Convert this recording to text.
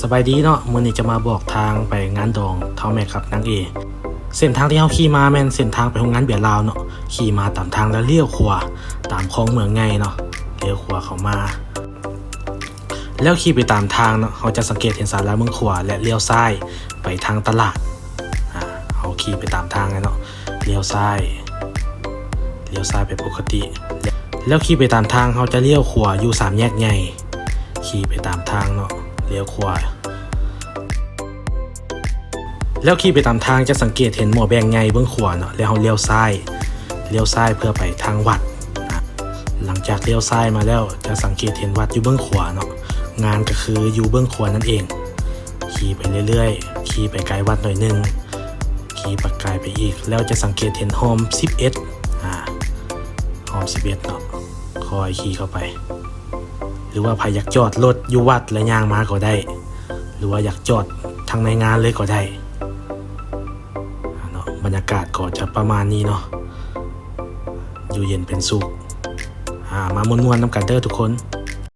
สบายดีเนาะมื้อนี้จะมาบอกทางไปงานดองเท่าแม่ครับนางเอเส้นทางที่เฮาขี่มาแม่นเส้นทางไปโรงงานเบียร์ลาวเนาะขี่มาตามทางแล้วเลี้ยวขวาตามคลองเมืองไงเนาะเลี้ยวขวาเข้ามาแล้วขี่ไปตามทางเนาะเฮาจะสังเกตเห็นศาลาเมืองขวาและเลี้ยวซ้ายไปทางตลาดเฮาขี่ไปตามทางเนาะเลี้ยวซ้ายไปปกติแล้วขี่ไปตามทางเฮาจะเลี้ยวขวาอยู่3แยกใหญ่ขี่ไปตามทางเนาะเลี้ยวขวาแล้วขี่ไปตามทางจะสังเกตเห็นหม้อแบงใหญ่เบื้องขวาเนาะแล้วเฮาเลี้ยวซ้ายเพื่อไปทางวัดหลังจากเลี้ยวซ้ายมาแล้วจะสังเกตเห็นวัดอยู่เบื้องขวาเนาะงานก็คืออยู่เบื้องขวานั่นเองขี่ไปเรื่อยๆขี่ไปไกลวัดหน่อยนึงขี่ไปไกลไปอีกแล้วจะสังเกตเห็นโฮม11โฮม11เนาะคอยขี่เข้าไปหรือว่าใครอยากจอดรถอยู่วัดและย่างมาก็ได้หรือว่าอยากจอดทางในงานเลยก็ได้เนาะบรรยากาศก็จะประมาณนี้เนาะอยู่เย็นเป็นสุขมามวนๆน้ำกันเด้อทุกคน